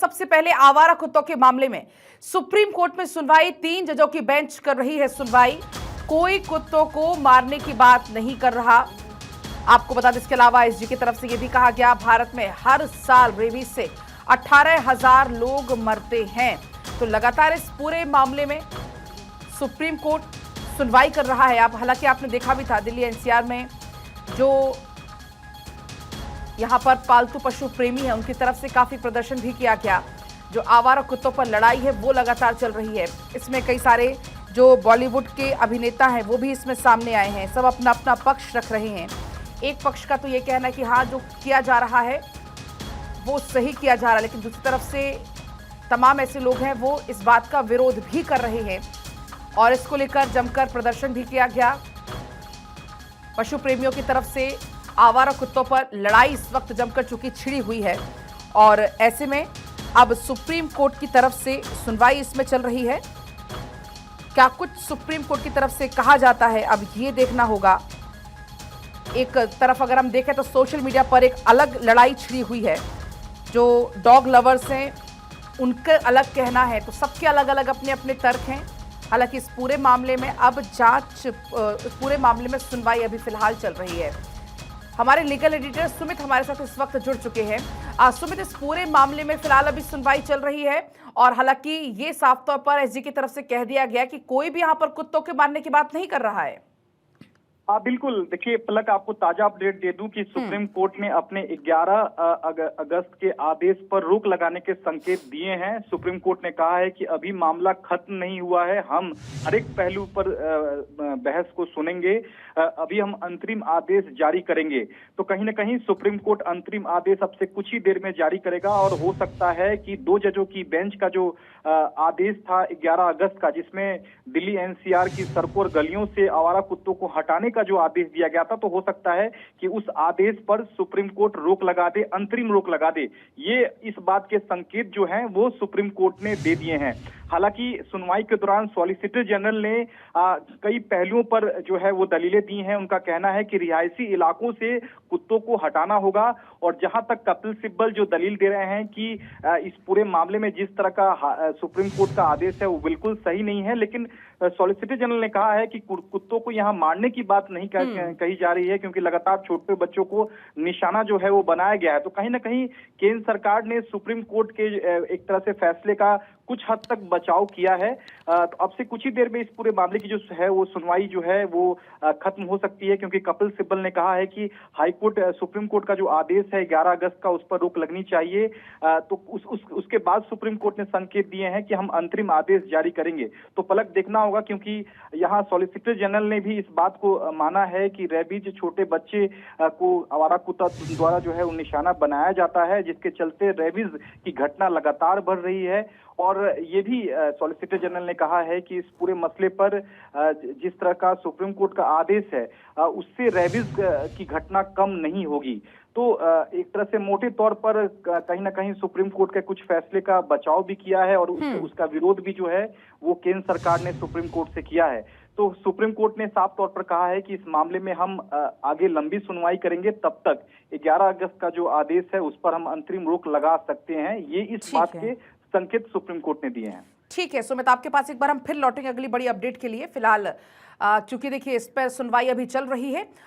सबसे पहले आवारा कुत्तों के मामले में सुप्रीम कोर्ट में सुनवाई, 3 जजों की बेंच कर रही है सुनवाई। कोई कुत्तों को मारने की बात नहीं कर रहा। आपको बता दें, इसके अलावा एसजी की तरफ से यह भी कहा गया, भारत में हर साल रेबीज से 18,000 लोग मरते हैं। तो लगातार इस पूरे मामले में सुप्रीम कोर्ट सुनवाई कर रहा है। आप हालांकि आपने देखा भी था, दिल्ली एनसीआर में जो यहां पर पालतू पशु प्रेमी है उनकी तरफ से काफी प्रदर्शन भी किया गया। जो आवारा कुत्तों पर लड़ाई है वो लगातार चल रही है। इसमें कई सारे जो बॉलीवुड के अभिनेता हैं वो भी इसमें सामने आए हैं। सब अपना अपना पक्ष रख रहे हैं। एक पक्ष का तो ये कहना है कि हाँ, जो किया जा रहा है वो सही किया जा रहा है, लेकिन दूसरी तरफ से तमाम ऐसे लोग हैं वो इस बात का विरोध भी कर रहे हैं और इसको लेकर जमकर प्रदर्शन भी किया गया। पशु प्रेमियों की तरफ से आवारा कुत्तों पर लड़ाई इस वक्त जमकर चुकी छिड़ी हुई है और ऐसे में अब सुप्रीम कोर्ट की तरफ से सुनवाई इसमें चल रही है। क्या कुछ सुप्रीम कोर्ट की तरफ से कहा जाता है, अब ये देखना होगा। एक तरफ अगर हम देखें तो सोशल मीडिया पर एक अलग लड़ाई छिड़ी हुई है। जो डॉग लवर्स हैं उनका अलग कहना है, तो सबके अलग अलग अपने अपने तर्क हैं। हालांकि इस पूरे मामले में अब पूरे मामले में सुनवाई अभी फिलहाल चल रही है। हमारे लीगल एडिटर सुमित हमारे साथ इस वक्त जुड़ चुके हैं। सुमित, इस पूरे मामले में फिलहाल अभी सुनवाई चल रही है और हालांकि ये साफ तौर पर एसजी की तरफ से कह दिया गया कि कोई भी यहाँ पर कुत्तों के मारने की बात नहीं कर रहा है। हाँ बिल्कुल, देखिए पलक, आपको ताजा अपडेट दे दूं कि सुप्रीम कोर्ट ने अपने 11 अगस्त के आदेश पर रोक लगाने के संकेत दिए हैं। सुप्रीम कोर्ट ने कहा है कि अभी मामला खत्म नहीं हुआ है, हम हर एक पहलू पर बहस को सुनेंगे, अभी हम अंतरिम आदेश जारी करेंगे। तो कहीं ना कहीं सुप्रीम कोर्ट अंतरिम आदेश अब से कुछ ही देर में जारी करेगा और हो सकता है कि 2 जजों की बेंच का जो आदेश था 11 अगस्त का, जिसमें दिल्ली एनसीआर की सड़कों और गलियों से आवारा कुत्तों को हटाने का जो आदेश दिया गया था, तो हो सकता है कि उस आदेश पर सुप्रीम कोर्ट रोक लगा दे, अंतरिम रोक लगा दे। ये इस बात के संकेत जो हैं वो सुप्रीम कोर्ट ने दे दिए हैं। हालांकि सुनवाई के दौरान सॉलिसिटर जनरल ने कई पहलुओं पर जो है वो दलीलें दी हैं। उनका कहना है कि रिहायशी इलाकों से कुत्तों को हटाना होगा और जहां तक कपिल सिब्बल जो दलील दे रहे हैं कि इस पूरे मामले में जिस तरह का सुप्रीम कोर्ट का आदेश है वो बिल्कुल सही नहीं है, लेकिन सॉलिसिटर जनरल ने कहा है कि कुत्तों को यहाँ मारने की बात नहीं कही जा रही है, क्योंकि लगातार छोटे बच्चों को निशाना जो है वो बनाया गया है। तो कहीं ना कहीं केंद्र सरकार ने सुप्रीम कोर्ट के एक तरह से फैसले का कुछ हद तक बचाव किया है। तो अब से कुछ ही देर में इस पूरे मामले की जो है वो सुनवाई जो है वो खत्म हो सकती है, क्योंकि कपिल सिब्बल ने कहा है कि हाईकोर्ट सुप्रीम कोर्ट का जो आदेश है 11 अगस्त का, उस पर रोक लगनी चाहिए। तो उसके बाद सुप्रीम कोर्ट ने संकेत दिए हैं कि हम अंतरिम आदेश जारी करेंगे। तो पलक देखना होगा, क्योंकि यहाँ सॉलिसिटर जनरल ने भी इस बात को माना है कि रेबीज छोटे बच्चे को आवारा कुत्ता द्वारा जो है वो निशाना बनाया जाता है, जिसके चलते रेबीज की घटना लगातार बढ़ रही है। और ये भी सॉलिसिटर जनरल ने कहा है कि इस पूरे मसले पर जिस तरह का सुप्रीम कोर्ट का आदेश है उससे रेबीज की घटना कम नहीं होगी। तो एक तरह से मोटे तौर पर कहीं ना कहीं सुप्रीम कोर्ट के कुछ फैसले का बचाव भी किया है और उसका विरोध भी जो है वो केंद्र सरकार ने सुप्रीम कोर्ट से किया है। तो सुप्रीम कोर्ट ने साफ तौर पर कहा है कि इस मामले में हम आगे लंबी सुनवाई करेंगे, तब तक 11 अगस्त का जो आदेश है उस पर हम अंतरिम रोक लगा सकते हैं। ये इस बात के संकेत सुप्रीम कोर्ट ने दिए हैं। ठीक है सुमित, आपके पास एक बार हम फिर लौटेंगे अगली बड़ी अपडेट के लिए। फिलहाल चूंकि देखिए इस पर सुनवाई अभी चल रही है